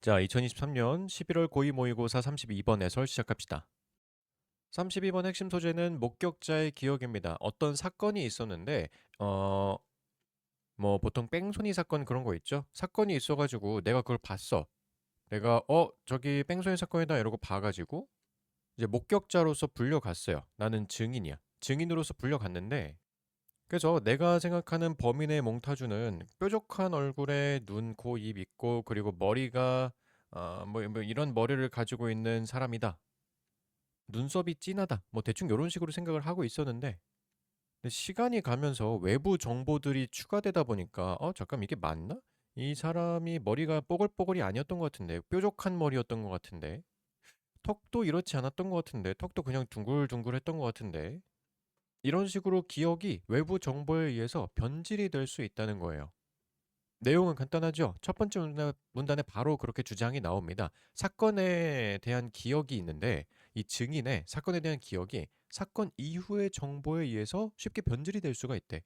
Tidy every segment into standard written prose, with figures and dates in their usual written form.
자, 2023년 11월 고2 모의고사 32번 해설 시작합시다. 32번 핵심 소재는 목격자의 기억입니다. 어떤 사건이 있었는데, 어, 보통 뺑소니 사건 그런 거 있죠? 사건이 있어가지고 내가 그걸 봤어. 내가, 저기 뺑소니 사건이다 이러고 봐가지고, 이제 목격자로서 불려갔어요. 나는 증인이야. 증인으로서 불려갔는데, 그래서 내가 생각하는 범인의 몽타주는 뾰족한 얼굴에 눈, 코, 입 있고, 그리고 머리가, 뭐 이런 머리를 가지고 있는 사람이다. 눈썹이 진하다. 뭐 대충 이런 식으로 생각을 하고 있었는데 근데 시간이 가면서 외부 정보들이 추가되다 보니까 잠깐 이게 맞나? 이 사람이 머리가 뽀글뽀글이 아니었던 것 같은데 뾰족한 머리였던 것 같은데 턱도 이렇지 않았던 것 같은데 턱도 그냥 둥글둥글했던 것 같은데 이런 식으로 기억이 외부 정보에 의해서 변질이 될 수 있다는 거예요. 내용은 간단하죠. 첫 번째 문단에 바로 그렇게 주장이 나옵니다. 사건에 대한 기억이 있는데 이 증인의 사건에 대한 기억이 사건 이후의 정보에 의해서 쉽게 변질이 될 수가 있대.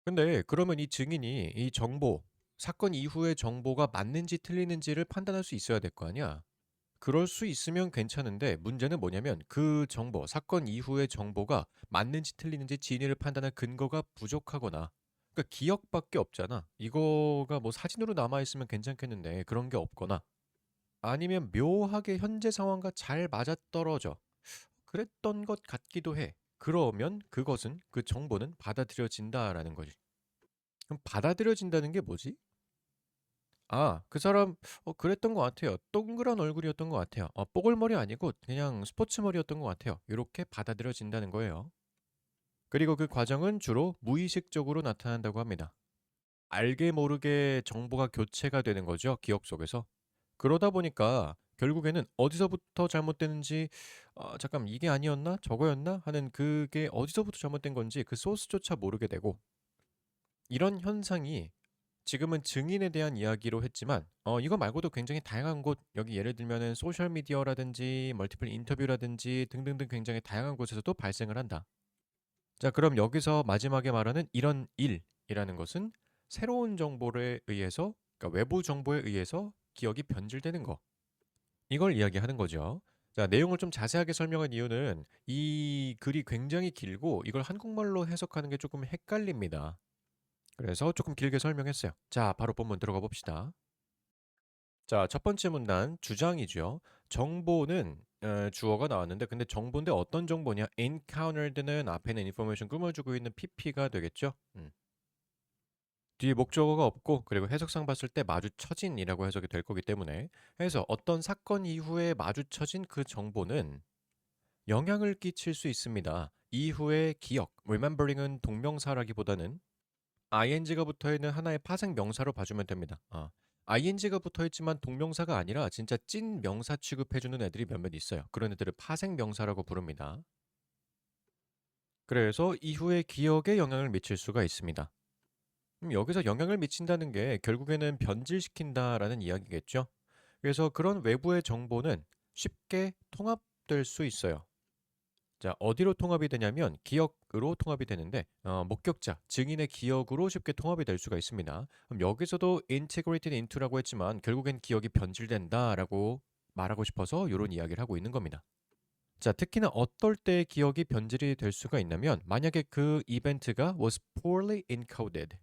근데 그러면 이 증인이 이 정보, 사건 이후의 정보가 맞는지 틀리는지를 판단할 수 있어야 될 거 아니야. 그럴 수 있으면 괜찮은데 문제는 뭐냐면 그 정보, 사건 이후의 정보가 맞는지 틀리는지 진위를 판단할 근거가 부족하거나 그러니까 기억밖에 없잖아. 이거가 뭐 사진으로 남아있으면 괜찮겠는데 그런 게 없거나 아니면 묘하게 현재 상황과 잘 맞아떨어져. 그랬던 것 같기도 해. 그러면 그것은 그 정보는 받아들여진다라는 거지. 그럼 받아들여진다는 게 뭐지? 그 사람 그랬던 것 같아요. 동그란 얼굴이었던 것 같아요. 뽀글머리 아니고 그냥 스포츠 머리였던 것 같아요. 이렇게 받아들여진다는 거예요. 그리고 그 과정은 주로 무의식적으로 나타난다고 합니다. 알게 모르게 정보가 교체가 되는 거죠. 기억 속에서. 그러다 보니까 결국에는 어디서부터 잘못되는지 잠깐 이게 아니었나? 저거였나? 하는 그게 어디서부터 잘못된 건지 그 소스조차 모르게 되고 이런 현상이 지금은 증인에 대한 이야기로 했지만 이거 말고도 굉장히 다양한 곳 여기 예를 들면은 소셜 미디어라든지 멀티플 인터뷰라든지 등등등 굉장히 다양한 곳에서도 발생을 한다. 자, 그럼 여기서 마지막에 말하는 이런 일이라는 것은 새로운 정보에 의해서 그러니까 외부 정보에 의해서 기억이 변질되는 거. 이걸 이야기하는 거죠. 자, 내용을 좀 자세하게 설명한 이유는 이 글이 굉장히 길고 이걸 한국말로 해석하는 게 조금 헷갈립니다. 그래서 조금 길게 설명했어요. 자, 바로 본문 들어가 봅시다. 자, 첫 번째 문단 주장이죠. 정보는 주어가 나왔는데 근데 정보인데 어떤 정보냐? encountered는 앞에는 information 꾸며주고 있는 pp가 되겠죠. 뒤에 목적어가 없고 그리고 해석상 봤을 때 마주쳐진이라고 해석이 될 거기 때문에 해서 어떤 사건 이후에 마주쳐진 그 정보는 영향을 끼칠 수 있습니다. 이후의 기억, remembering은 동명사라기보다는 ing가 붙어있는 하나의 파생 명사로 봐주면 됩니다. ing가 붙어있지만 동명사가 아니라 진짜 찐 명사 취급해주는 애들이 몇몇 있어요. 그런 애들을 파생 명사라고 부릅니다. 그래서 이후의 기억에 영향을 미칠 수가 있습니다. 여기서 영향을 미친다는 게 결국에는 변질시킨다라는 이야기겠죠. 그래서 그런 외부의 정보는 쉽게 통합될 수 있어요. 자, 어디로 통합이 되냐면 기억으로 통합이 되는데 목격자, 증인의 기억으로 쉽게 통합이 될 수가 있습니다. 그럼 여기서도 integrated into라고 했지만 결국엔 기억이 변질된다라고 말하고 싶어서 이런 이야기를 하고 있는 겁니다. 자, 특히나 어떨 때 기억이 변질이 될 수가 있냐면 만약에 그 이벤트가 was poorly encoded.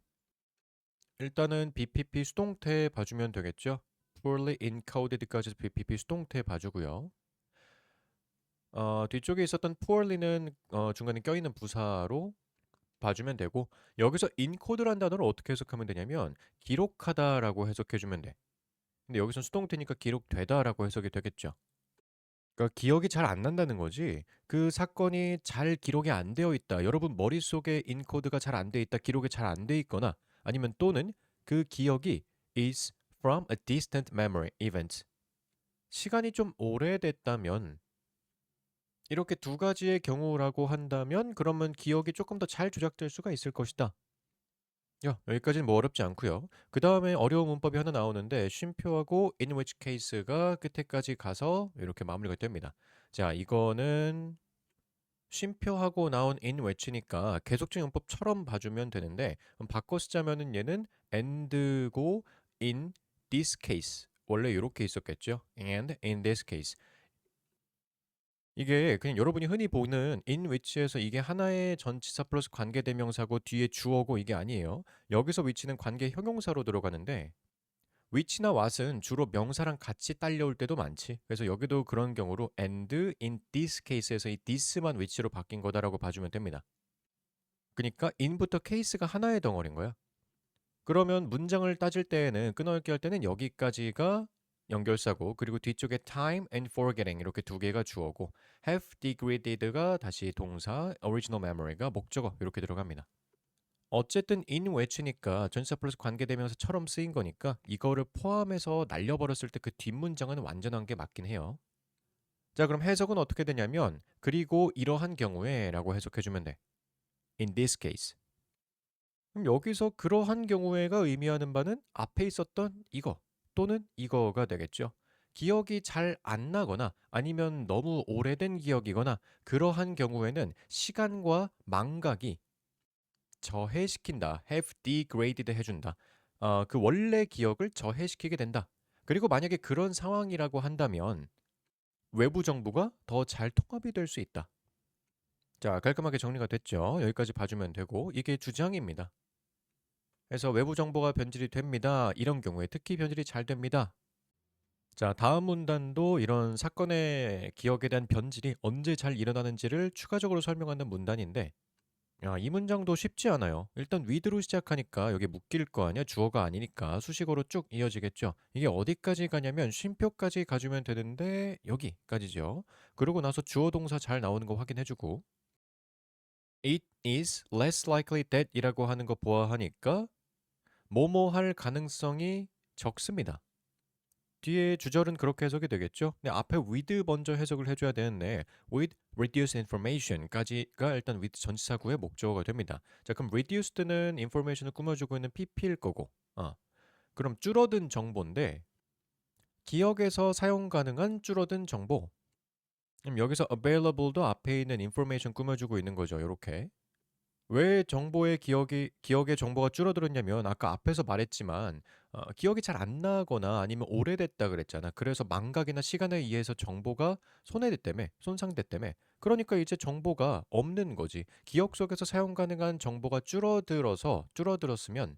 일단은 BPP 수동태 봐주면 되겠죠. poorly encoded까지 BPP 수동태 봐주고요. 뒤쪽에 있었던 poorly는 중간에 껴있는 부사로 봐주면 되고 여기서 encode란 단어를 어떻게 해석하면 되냐면 기록하다라고 해석해주면 돼. 근데 여기선 수동태니까 기록되다라고 해석이 되겠죠. 그러니까 기억이 잘 안 난다는 거지. 그 사건이 잘 기록이 안 되어 있다. 여러분 머릿속에 인코드가 잘 안 돼 있다. 기록이 잘 안 돼 있거나 아니면 또는 그 기억이 is from a distant memory event. 시간이 좀 오래됐다면 이렇게 두 가지의 경우라고 한다면 그러면 기억이 조금 더 잘 조작될 수가 있을 것이다. 야, 여기까지는 뭐 어렵지 않고요. 그 다음에 어려운 문법이 하나 나오는데 쉼표하고 in which case가 끝에까지 가서 이렇게 마무리가 됩니다. 자, 이거는 쉼표하고 나온 in which니까 계속적 용법처럼 봐주면 되는데 바꿔 쓰자면은 얘는 and고 in this case 원래 이렇게 있었겠죠. And in this case. 이게 그냥 여러분이 흔히 보는 in which에서 이게 하나의 전치사 플러스 관계대명사고 뒤에 주어고 이게 아니에요. 여기서 which는 관계 형용사로 들어가는데 which나 what은 주로 명사랑 같이 딸려올 때도 많지. 그래서 여기도 그런 경우로 and in this case에서 이 this만 which로 바뀐 거다라고 봐주면 됩니다. 그러니까 in부터 case가 하나의 덩어리인 거야. 그러면 문장을 따질 때에는 끊어읽기 할 때는 여기까지가 연결사고 그리고 뒤쪽에 time and forgetting 이렇게 두 개가 주어고 have degraded가 다시 동사, original memory가 목적어 이렇게 들어갑니다. 어쨌든 in which니까 전치사 플러스 관계대명사처럼 쓰인 거니까 이거를 포함해서 날려버렸을 때 그 뒷문장은 완전한 게 맞긴 해요. 자, 그럼 해석은 어떻게 되냐면 그리고 이러한 경우에 라고 해석해주면 돼. In this case. 그럼 여기서 그러한 경우에가 의미하는 바는 앞에 있었던 이거 또는 이거가 되겠죠. 기억이 잘 안 나거나 아니면 너무 오래된 기억이거나 그러한 경우에는 시간과 망각이 저해시킨다. have degraded 해준다. 그 원래 기억을 저해시키게 된다. 그리고 만약에 그런 상황이라고 한다면 외부 정보가 더 잘 통합이 될 수 있다. 자, 깔끔하게 정리가 됐죠. 여기까지 봐주면 되고 이게 주장입니다. 그래서 외부 정보가 변질이 됩니다. 이런 경우에 특히 변질이 잘 됩니다. 자, 다음 문단도 이런 사건의 기억에 대한 변질이 언제 잘 일어나는지를 추가적으로 설명하는 문단인데 이 문장도 쉽지 않아요. 일단 with로 시작하니까 여기 묶일 거 아니야? 주어가 아니니까 수식어로 쭉 이어지겠죠. 이게 어디까지 가냐면 쉼표까지 가주면 되는데 여기까지죠. 그러고 나서 주어 동사 잘 나오는 거 확인해주고 It is less likely that 이라고 하는 거 보아하니까 뭐뭐 할 가능성이 적습니다. 뒤에 주절은 그렇게 해석이 되겠죠. 근데 앞에 with 먼저 해석을 해줘야 되는데 with reduced information까지가 일단 with 전치사구의 목적어가 됩니다. 자, 그럼 reduced는 information을 꾸며주고 있는 pp일 거고 그럼 줄어든 정보인데 기억에서 사용 가능한 줄어든 정보 그럼 여기서 available도 앞에 있는 information 꾸며주고 있는 거죠. 이렇게 왜 정보의 기억의 정보가 줄어들었냐면 아까 앞에서 말했지만 기억이 잘 안 나거나 아니면 오래됐다 그랬잖아. 그래서 망각이나 시간에 의해서 정보가 손해됐다며, 손상됐다며. 그러니까 이제 정보가 없는 거지. 기억 속에서 사용 가능한 정보가 줄어들었으면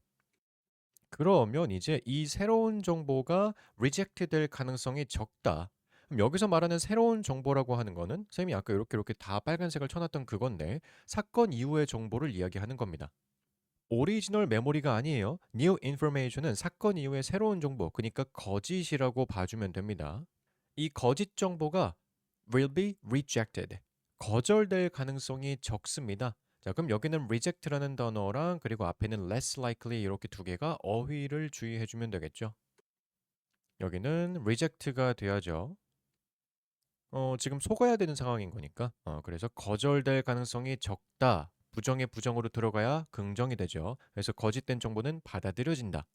그러면 이제 이 새로운 정보가 리젝트 될 가능성이 적다. 그럼 여기서 말하는 새로운 정보라고 하는 거는 쌤이 아까 이렇게 다 빨간색을 쳐놨던 그건데 사건 이후의 정보를 이야기하는 겁니다. 오리지널 메모리가 아니에요. New information은 사건 이후의 새로운 정보, 그러니까 거짓이라고 봐주면 됩니다. 이 거짓 정보가 will be rejected. 거절될 가능성이 적습니다. 자, 그럼 여기는 reject라는 단어랑 그리고 앞에는 less likely 이렇게 두 개가 어휘를 주의해 주면 되겠죠. 여기는 reject가 돼야죠. 지금 속아야 되는 상황인 거니까. 그래서 거절될 가능성이 적다. 부정의 부정으로 들어가야 긍정이 되죠. 그래서 거짓된 정보는 받아들여진다.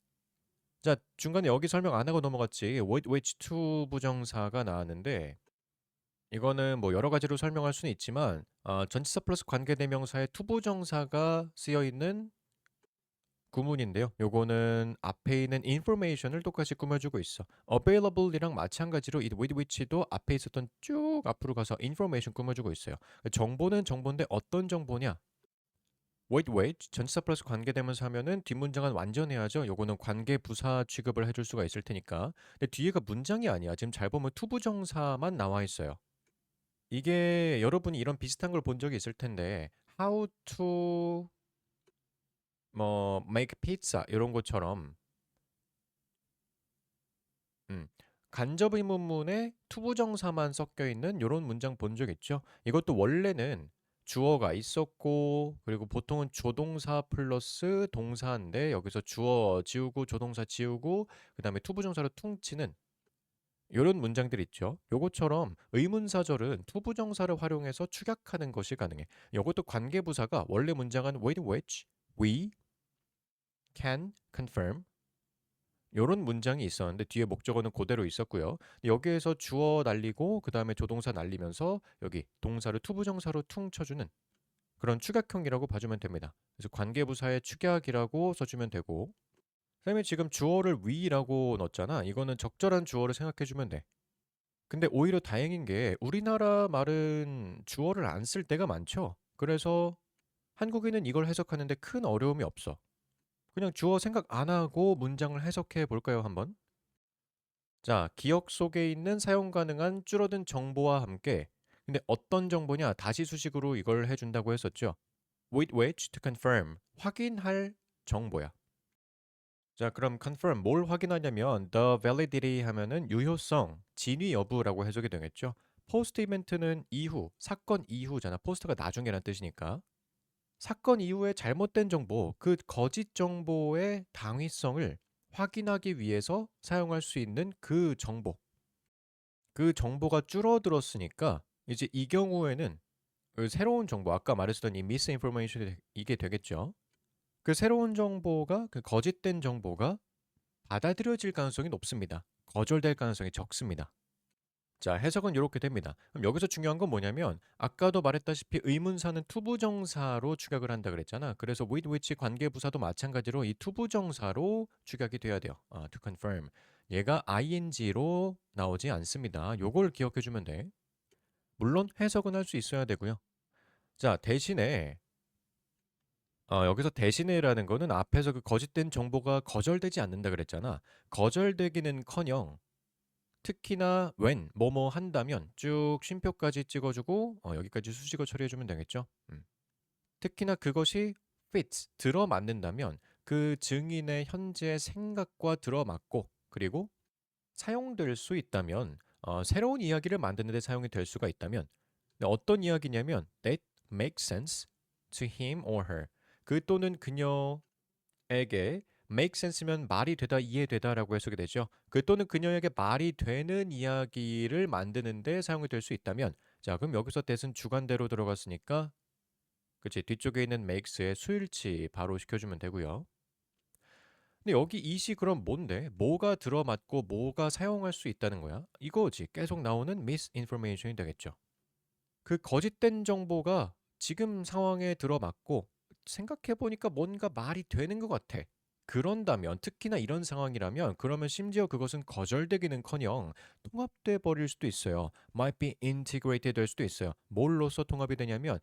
자, 중간에 여기 설명 안 하고 넘어갔지. with which to 부정사가 나왔는데 이거는 뭐 여러 가지로 설명할 수는 있지만 전치사 플러스 관계대명사에 투부정사가 쓰여 있는 구문인데요. 요거는 앞에 있는 information을 똑같이 꾸며주고 있어. available이랑 마찬가지로 이 with which도 앞에 있었던 쭉 앞으로 가서 information 꾸며주고 있어요. 정보는 정보인데 어떤 정보냐? with which 전치사 플러스 관계대명사 하면은 뒷문장은 완전해야죠. 요거는 관계부사 취급을 해줄 수가 있을 테니까. 근데 뒤에가 문장이 아니야. 지금 잘 보면 투부정사만 나와 있어요. 이게 여러분이 이런 비슷한 걸 본 적이 있을 텐데 how to 뭐 make pizza 이런 것처럼 간접 의문문에 투부정사만 섞여 있는 이런 문장 본 적 있죠? 이것도 원래는 주어가 있었고 그리고 보통은 조동사 플러스 동사인데 여기서 주어 지우고 조동사 지우고 그 다음에 투부정사로 퉁치는 이런 문장들 있죠. 요것처럼 의문사절은 투부정사를 활용해서 축약하는 것이 가능해. 이것도 관계부사가 원래 문장은 with which we can confirm 요런 문장이 있었는데 뒤에 목적어는 그대로 있었고요. 여기에서 주어 날리고 그 다음에 조동사 날리면서 여기 동사를 투부정사로 퉁 쳐주는 그런 축약형이라고 봐주면 됩니다. 그래서 관계부사의 축약이라고 써주면 되고 쌤이 지금 주어를 we라고 넣었잖아. 이거는 적절한 주어를 생각해주면 돼. 근데 오히려 다행인 게 우리나라 말은 주어를 안 쓸 때가 많죠. 그래서 한국인은 이걸 해석하는데 큰 어려움이 없어. 그냥 주어 생각 안 하고 문장을 해석해 볼까요, 한번? 자, 기억 속에 있는 사용 가능한 줄어든 정보와 함께 근데 어떤 정보냐? 다시 수식으로 이걸 해준다고 했었죠. With which to confirm. 확인할 정보야. 자, 그럼 confirm 뭘 확인하냐면 the validity 하면은 유효성, 진위 여부라고 해석이 되겠죠. 포스트 이벤트는 이후, 사건 이후잖아. 포스트가 나중에란 뜻이니까. 사건 이후에 잘못된 정보, 그 거짓 정보의 당위성을 확인하기 위해서 사용할 수 있는 그 정보. 그 정보가 줄어들었으니까 이제 이 경우에는 그 새로운 정보, 아까 말했었던 이 misinformation이 이게 되겠죠. 그 새로운 정보가 그 거짓된 정보가 받아들여질 가능성이 높습니다. 거절될 가능성이 적습니다. 자, 해석은 이렇게 됩니다. 그럼 여기서 중요한 건 뭐냐면 아까도 말했다시피 의문사는 투부정사로 축약을 한다 그랬잖아. 그래서 with which 관계부사도 마찬가지로 이 투부정사로 축약이 돼야 돼요. to confirm. 얘가 ing로 나오지 않습니다. 요걸 기억해 주면 돼. 물론 해석은 할 수 있어야 되고요. 자, 대신에 여기서 대신에라는 거는 앞에서 그 거짓된 정보가 거절되지 않는다 그랬잖아. 거절되기는커녕 특히나 when 뭐뭐 한다면 쭉 쉼표까지 찍어주고 여기까지 수식어 처리해주면 되겠죠. 특히나 그것이 fits 들어맞는다면 그 증인의 현재 생각과 들어맞고 그리고 사용될 수 있다면 새로운 이야기를 만드는 데 사용이 될 수가 있다면 어떤 이야기냐면 that makes sense to him or her 그 또는 그녀에게 make sense면 말이 되다, 이해되다라고 해석이 되죠. 그 또는 그녀에게 말이 되는 이야기를 만드는데 사용이 될 수 있다면 자, 그럼 여기서 that은 주관대로 들어갔으니까 그치 뒤쪽에 있는 makes의 수일치 바로 시켜주면 되고요. 근데 여기 이시 그럼 뭔데? 뭐가 들어맞고 뭐가 사용할 수 있다는 거야? 이거지. 계속 나오는 misinformation이 되겠죠. 그 거짓된 정보가 지금 상황에 들어맞고 생각해보니까 뭔가 말이 되는 것 같아. 그런다면 특히나 이런 상황이라면 그러면 심지어 그것은 거절되기는커녕 통합돼 버릴 수도 있어요. might be integrated 될 수도 있어요. 뭘로써 통합이 되냐면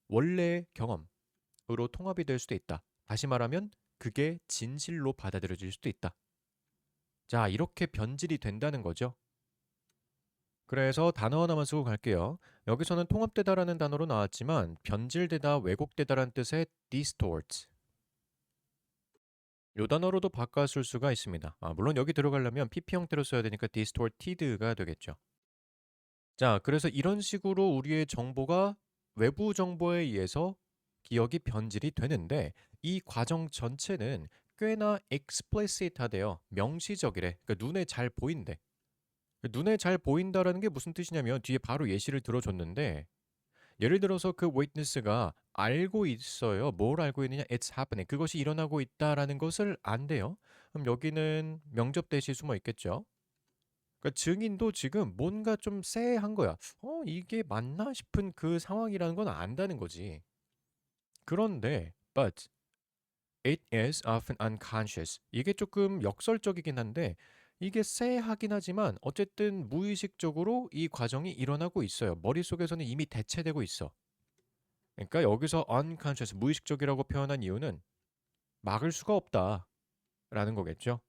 원래 경험으로 통합이 될 수도 있다. 다시 말하면 그게 진실로 받아들여질 수도 있다. 자, 이렇게 변질이 된다는 거죠. 그래서 단어 하나만 쓰고 갈게요. 여기서는 통합되다라는 단어로 나왔지만 변질되다, 왜곡되다라는 뜻의 distort. 요 단어로도 바꿔 쓸 수가 있습니다. 물론 여기 들어가려면 pp 형태로 써야 되니까 distorted가 되겠죠. 자, 그래서 이런 식으로 우리의 정보가 외부 정보에 의해서 기억이 변질이 되는데 이 과정 전체는 꽤나 explicit하대요. 명시적이래. 그러니까 눈에 잘 보인대. 눈에 잘 보인다라는 게 무슨 뜻이냐면 뒤에 바로 예시를 들어줬는데 예를 들어서 그 witness가 알고 있어요. 뭘 알고 있느냐? It's happening. 그것이 일어나고 있다라는 것을 안대요. 그럼 여기는 명접 대시 숨어 있겠죠. 그러니까 증인도 지금 뭔가 좀 쎄한 거야. 이게 맞나 싶은 그 상황이라는 건 안다는 거지. 그런데 but it is often unconscious. 이게 조금 역설적이긴 한데 이게 쎄하긴 하지만 어쨌든 무의식적으로 이 과정이 일어나고 있어요. 머릿속에서는 이미 대체되고 있어. 그러니까 여기서 unconscious, 무의식적이라고 표현한 이유는 막을 수가 없다라는 거겠죠.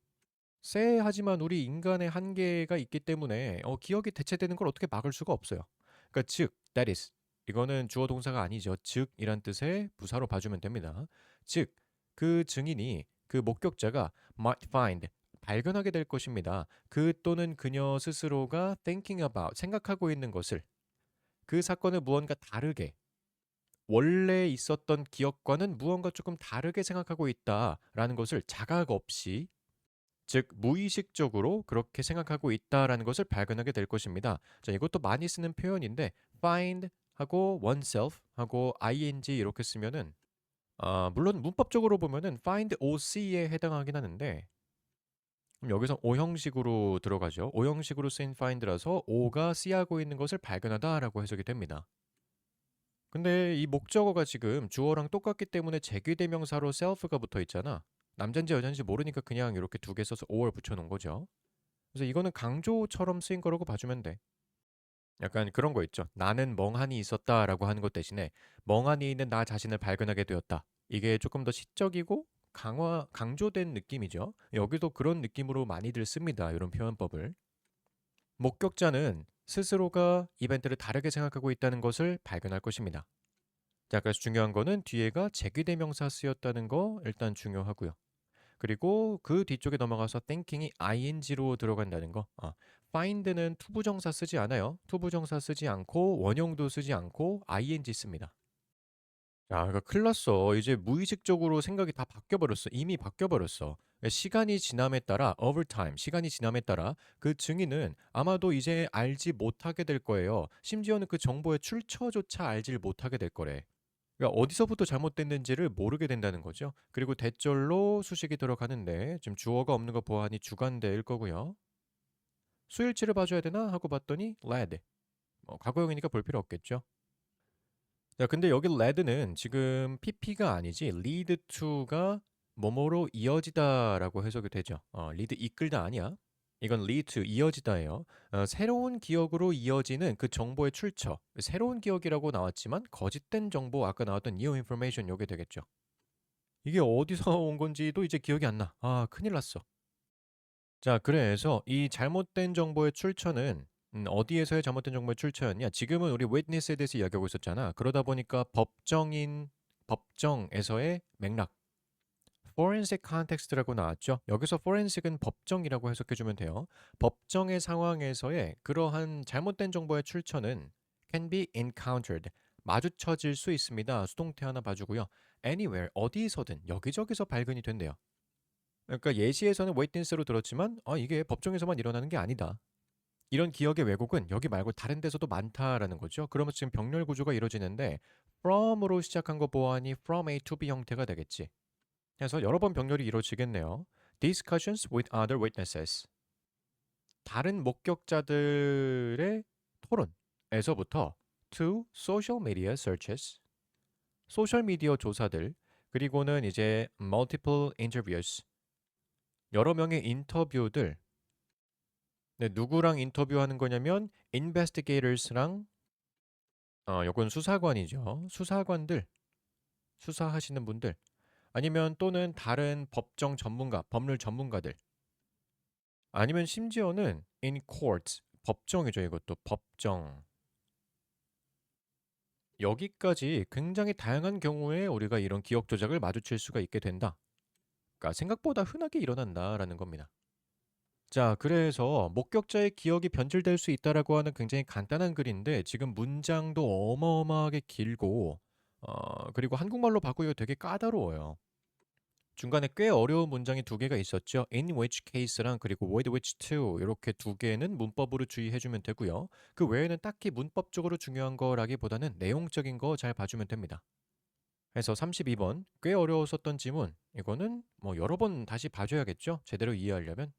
쎄하지만 우리 인간의 한계가 있기 때문에 기억이 대체되는 걸 어떻게 막을 수가 없어요. 그러니까 즉, that is. 이거는 주어 동사가 아니죠. 즉이란 뜻의 부사로 봐주면 됩니다. 즉, 그 증인이 그 목격자가 might find 발견하게 될 것입니다. 그 또는 그녀 스스로가 thinking about 생각하고 있는 것을 그 사건을 무언가 다르게 원래 있었던 기억과는 무언가 조금 다르게 생각하고 있다라는 것을 자각 없이 즉 무의식적으로 그렇게 생각하고 있다라는 것을 발견하게 될 것입니다. 자, 이것도 많이 쓰는 표현인데 find 하고 oneself 하고 ing 이렇게 쓰면은 물론 문법적으로 보면은 find oc에 해당하긴 하는데 그럼 여기서 오형식으로 들어가죠. 오형식으로 쓰인 find라서 o가 c하고 있는 것을 발견하다라고 해석이 됩니다. 근데 이 목적어가 지금 주어랑 똑같기 때문에 제귀대명사로 self가 붙어 있잖아. 남잔지 여잔지 모르니까 그냥 이렇게 두 개 써서 or 붙여 놓은 거죠. 그래서 이거는 강조처럼 쓰인 거라고 봐주면 돼. 약간 그런 거 있죠. 나는 멍하니 있었다라고 하는 것 대신에 멍하니 있는 나 자신을 발견하게 되었다. 이게 조금 더 시적이고 강조된 느낌이죠. 여기도 그런 느낌으로 많이들 씁니다. 이런 표현법을. 목격자는 스스로가 이벤트를 다르게 생각하고 있다는 것을 발견할 것입니다. 자, 그래서 중요한 거는 뒤에가 제귀대명사 쓰였다는 거 일단 중요하고요. 그리고 그 뒤쪽에 넘어가서 thinking이 ing로 들어간다는 거. find는 투부정사 쓰지 않아요. 투부정사 쓰지 않고 원형도 쓰지 않고 ing 씁니다. 야, 이거 큰일 났어. 이제 무의식적으로 생각이 다 바뀌어버렸어. 이미 바뀌어버렸어. 시간이 지남에 따라, over time, 시간이 지남에 따라 그 증인은 아마도 이제 알지 못하게 될 거예요. 심지어는 그 정보의 출처조차 알지 못하게 될 거래. 그러니까 어디서부터 잘못됐는지를 모르게 된다는 거죠. 그리고 대절로 수식이 들어가는데 지금 주어가 없는 거 보아하니 주관대일 거고요. 수일치를 봐줘야 되나 하고 봤더니 led. 과거형이니까 볼 필요 없겠죠. 자, 근데 여기 led는 지금 pp가 아니지 lead to가 뭐뭐로 이어지다라고 해석이 되죠. lead 이끌다 아니야. 이건 lead to 이어지다예요. 새로운 기억으로 이어지는 그 정보의 출처. 새로운 기억이라고 나왔지만 거짓된 정보 아까 나왔던 new information 요게 되겠죠. 이게 어디서 온 건지도 이제 기억이 안 나. 큰일 났어. 자, 그래서 이 잘못된 정보의 출처는 어디에서의 잘못된 정보의 출처였냐? 지금은 우리 witness에 대해서 이야기하고 있었잖아. 그러다 보니까 법정에서의 맥락. forensic context라고 나왔죠. 여기서 forensic은 법정이라고 해석해주면 돼요. 법정의 상황에서의 그러한 잘못된 정보의 출처는 can be encountered. 마주쳐질 수 있습니다. 수동태 하나 봐주고요. anywhere, 어디서든 여기저기서 발견이 된대요. 그러니까 예시에서는 witness로 들었지만 이게 법정에서만 일어나는 게 아니다. 이런 기억의 왜곡은 여기 말고 다른 데서도 많다라는 거죠. 그러면 지금 병렬 구조가 이루어지는데 from으로 시작한 거 보아하니 from A to B 형태가 되겠지. 그래서 여러 번 병렬이 이루어지겠네요. Discussions with other witnesses. 다른 목격자들의 토론에서부터 to social media searches. 소셜미디어 조사들. 그리고는 이제 multiple interviews. 여러 명의 인터뷰들. 네, 누구랑 인터뷰하는 거냐면 investigators랑 요건 수사관이죠. 수사관들, 수사하시는 분들. 아니면 또는 다른 법정 전문가, 법률 전문가들. 아니면 심지어는 in court, 법정이죠. 이것도 법정. 여기까지 굉장히 다양한 경우에 우리가 이런 기억 조작을 마주칠 수가 있게 된다. 그러니까 생각보다 흔하게 일어난다라는 겁니다. 자, 그래서 목격자의 기억이 변질될 수 있다라고 하는 굉장히 간단한 글인데 지금 문장도 어마어마하게 길고 그리고 한국말로 바꾸기가 되게 까다로워요. 중간에 꽤 어려운 문장이 두 개가 있었죠. in which case랑 그리고 with which to 이렇게 두 개는 문법으로 주의해 주면 되고요. 그 외에는 딱히 문법적으로 중요한 거라기보다는 내용적인 거 잘 봐주면 됩니다. 그래서 32번 꽤 어려웠었던 지문 이거는 뭐 여러 번 다시 봐줘야겠죠. 제대로 이해하려면.